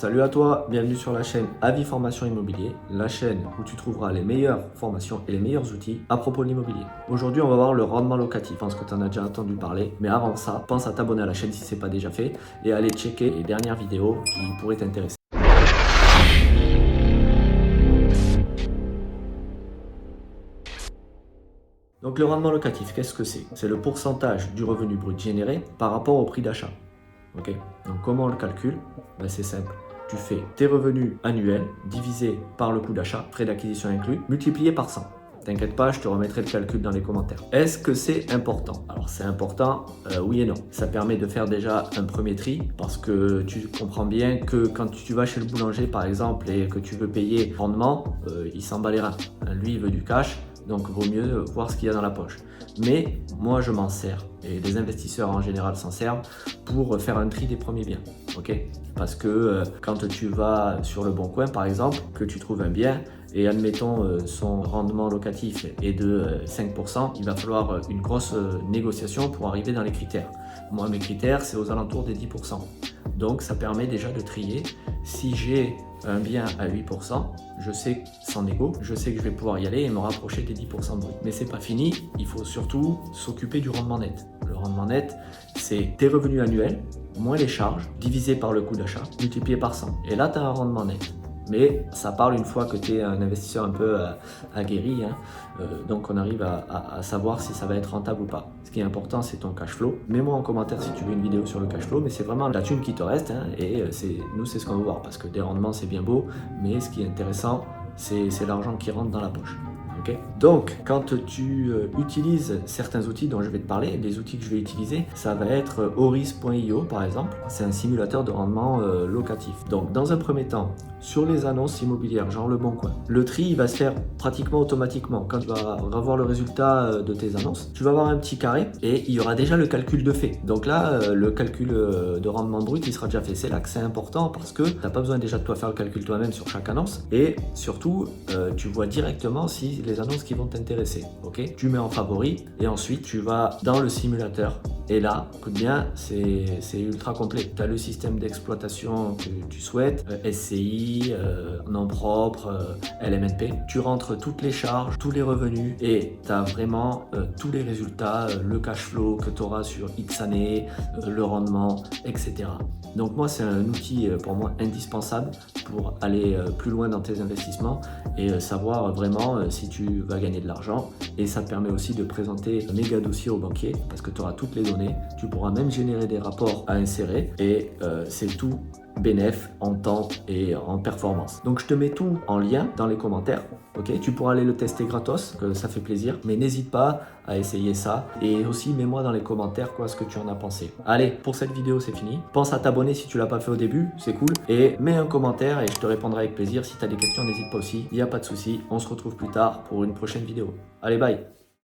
Salut à toi, bienvenue sur la chaîne Avis Formation Immobilier, la chaîne où tu trouveras les meilleures formations et les meilleurs outils à propos de l'immobilier. Aujourd'hui, on va voir le rendement locatif. Je pense que tu en as déjà entendu parler, mais avant ça, pense à t'abonner à la chaîne si ce n'est pas déjà fait et à aller checker les dernières vidéos qui pourraient t'intéresser. Donc le rendement locatif, qu'est-ce que c'est? C'est le pourcentage du revenu brut généré par rapport au prix d'achat. Ok. Donc comment on le calcule? C'est simple. Tu fais tes revenus annuels divisé par le coût d'achat, frais d'acquisition inclus, multiplié par 100. T'inquiète pas, je te remettrai le calcul dans les commentaires. Est-ce que c'est important? Alors c'est important, oui et non. Ça permet de faire déjà un premier tri parce que tu comprends bien que quand tu vas chez le boulanger par exemple et que tu veux payer rendement, il s'en bat les reins. Lui il veut du cash. Donc, il vaut mieux voir ce qu'il y a dans la poche. Mais moi, je m'en sers et les investisseurs en général s'en servent pour faire un tri des premiers biens. Okay, parce que quand tu vas sur le Bon Coin, par exemple, que tu trouves un bien et admettons son rendement locatif est de 5%, il va falloir une grosse négociation pour arriver dans les critères. Moi, mes critères, c'est aux alentours des 10%. Donc, ça permet déjà de trier. Si j'ai un bien à 8%, je sais sans négo, je sais que je vais pouvoir y aller et me rapprocher des 10% brut. Mais c'est pas fini, il faut surtout s'occuper du rendement net. Le rendement net, c'est tes revenus annuels, moins les charges, divisé par le coût d'achat, multiplié par 100. Et là, tu as un rendement net. Mais ça parle une fois que tu es un investisseur un peu aguerri, hein. Donc on arrive à savoir si ça va être rentable ou pas. Ce qui est important, c'est ton cash flow. Mets-moi en commentaire si tu veux une vidéo sur le cash flow, mais c'est vraiment la thune qui te reste, hein, et nous c'est ce qu'on veut voir, parce que des rendements c'est bien beau, mais ce qui est intéressant, c'est l'argent qui rentre dans la poche. Okay. Donc, quand tu utilises certains outils dont je vais te parler, les outils que je vais utiliser, ça va être Horis.io par exemple. C'est un simulateur de rendement locatif. Donc, dans un premier temps, sur les annonces immobilières, genre le Bon Coin, le tri il va se faire pratiquement automatiquement. Quand tu vas revoir le résultat de tes annonces, tu vas avoir un petit carré et il y aura déjà le calcul de fait. Donc là, le calcul de rendement brut, il sera déjà fait. C'est là que c'est important parce que tu n'as pas besoin déjà de toi faire le calcul toi-même sur chaque annonce et surtout, tu vois directement si les annonces qui vont t'intéresser. Ok, tu mets en favori et ensuite tu vas dans le simulateur et là, écoute bien, c'est ultra complet. Tu as le système d'exploitation que tu souhaites, SCI, nom propre, LMNP. Tu rentres toutes les charges, tous les revenus et tu as vraiment tous les résultats, le cash flow que tu auras sur X années, le rendement, etc. Donc moi, c'est un outil pour moi indispensable pour aller plus loin dans tes investissements et savoir vraiment si tu vas gagner de l'argent. Et ça te permet aussi de présenter un méga dossier au banquier parce que tu auras toutes les données. Tu pourras même générer des rapports à insérer et c'est tout bénéf en temps et en performance. Donc je te mets tout en lien dans les commentaires. Ok, tu pourras aller le tester gratos, que ça fait plaisir, mais n'hésite pas à essayer ça et aussi mets-moi dans les commentaires ce que tu en as pensé. Allez, pour cette vidéo c'est fini. Pense à t'abonner si tu l'as pas fait au début, c'est cool, et mets un commentaire et je te répondrai avec plaisir. Si tu as des questions, n'hésite pas aussi, il n'y a pas de souci. On se retrouve plus tard pour une prochaine vidéo. Allez, bye.